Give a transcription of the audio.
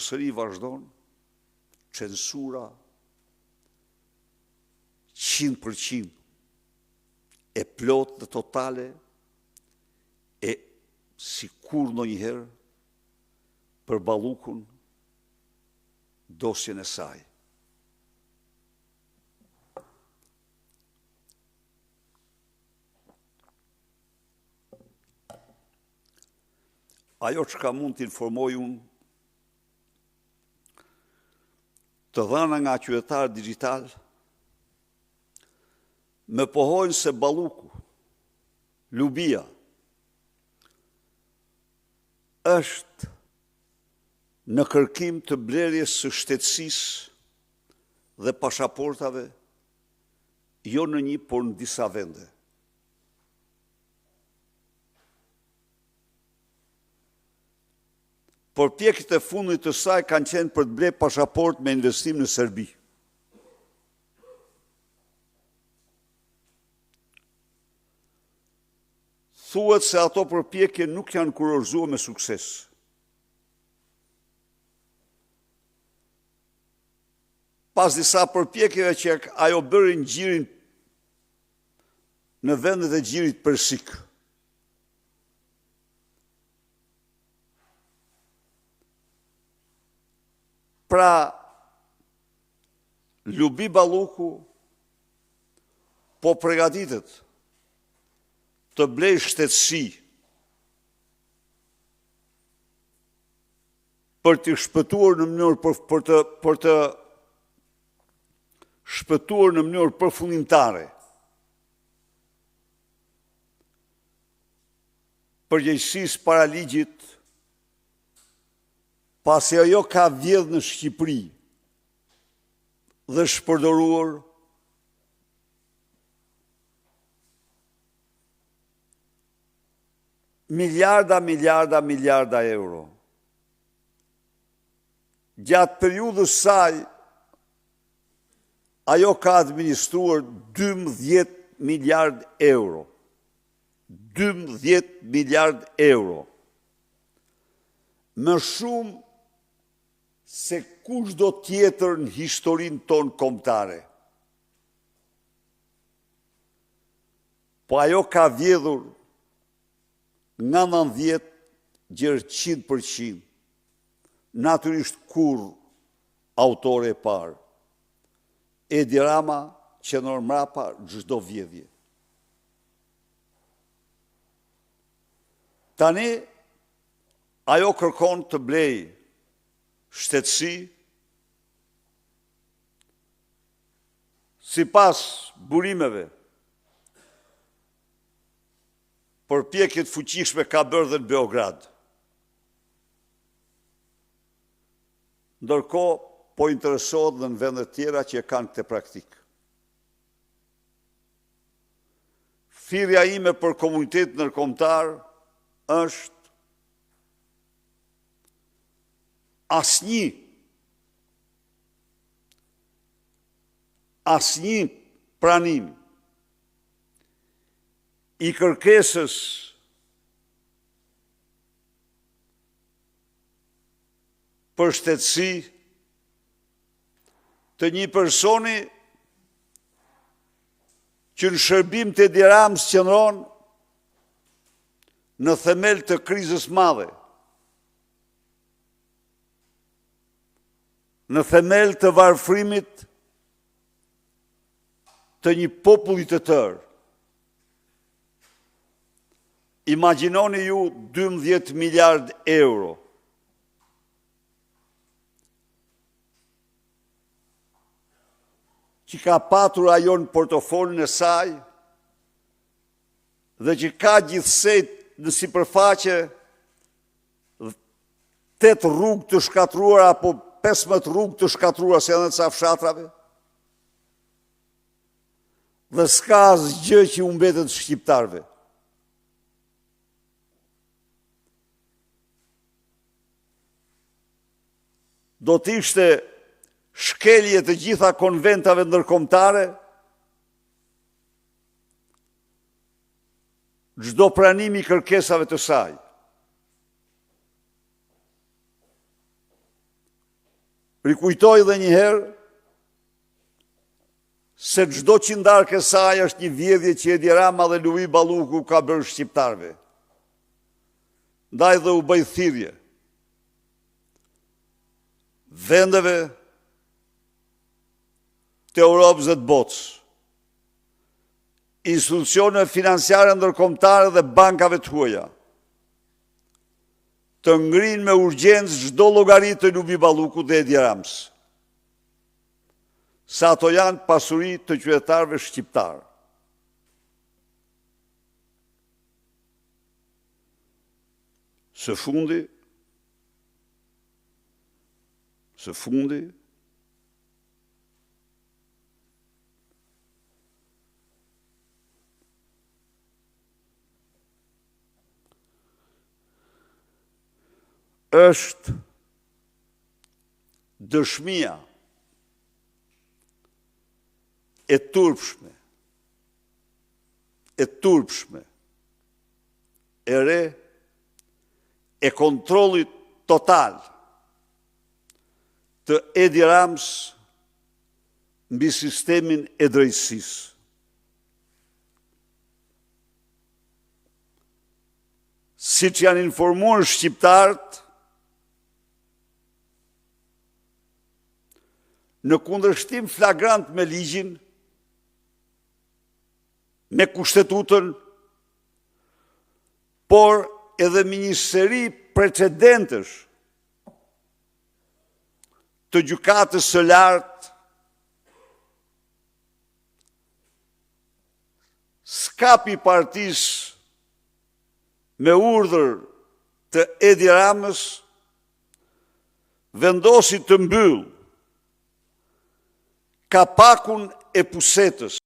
përsëri vazhdon, censura 100% e plot dhe totale, e si kur ndonjëherë për Ballukun dosjen e saj. Ajo që ka mund të informoj unë, të dhëna nga qytetar digital, me pohojnë se Balluku, Lubia, është në kërkim të blerjes së shtetësisë dhe pasaportave, jo në një, por në disa vende. Përpjekjet e fundit të saj kanë qenë për të blerë pasaport me investim në Serbi. Thuhet se ato përpjekje nuk janë kurorzuar me sukses. Pas disa përpjekjeve që ajo bëri ngjirin në vendet e gjirit persik. Pra, Lubi Balluku po përgatitet të blej shtetësi për të shpëtuar në mënyrë për të shpëtuar në mënyrë përfundimtare përgjegjësisë para ligjit, pasi ajo ka vjedhur në Shqipëri dhe shpërdoruar miliarda euro. Gjatë periudhës saj, ajo ka administruar 12 miliard euro. 12 miliard euro. Më shumë se kushdo tjetër në historinë tonë kombëtare. Po ajo ka vjedhur nga 90 gjërë 100%, natyrisht kur autore e parë, Edi Rama qëndron mrapa çdo vjedhje. Tani, ajo kërkon të blej shtetësi, sipas burimeve, përpjekjet fuqishme ka bërë dhe në Beograd. Ndërkohë, po interesohet dhe në vendet tjera që e kanë këtë praktikë. Thirrja ime për komunitetin ndërkombëtar është asnjë pranim i kërkesës për shtetësi të një personi që në shërbim të Edi Ramës qëndron në themel të krizës madhe, në themel të varfërimit të një populli të tërë. Imagjinoni ju 12 miliard euro. Që ka patur ajo në portofolin e saj dhe që ka gjithsej në sipërfaqe 8 rrugë të shkatruara apo 15 rrugë të shkatruara se janë ca fshatrave. Dhe s'ka asgjë që u mbetet shqiptarve. Do t'ishte shkelje të gjitha konventave ndërkombëtare, çdo pranim i kërkesave të saj. Rikujtoj dhe njëherë se çdo qindarkë e saj është një vjedhje që Edi Rama dhe Luvi Balluku ka bërë shqiptarve. Ndaj dhe u bëj thirrje vendeve të Europës dhe të botës, institucione financiare ndërkombëtare dhe bankave të huaja, të ngrinë me urgjencë çdo llogari të Luvi Ballukut dhe Edi Ramës, sa ato janë pasuri të qytetarëve shqiptarë. Së fundi, është dëshmia e turpshme, e re, e kontrollit total të Edi Ramës mbi sistemin e drejtësisë. Siç janë informuar shqiptarët, në kundërshtim flagrant me ligjin, me kushtetutën, por edhe me një seri precedentësh të gjykatës së lartë, skapi i partisë me urdhër të Edi Ramës vendosi të mbyllë kapakun e pusetës.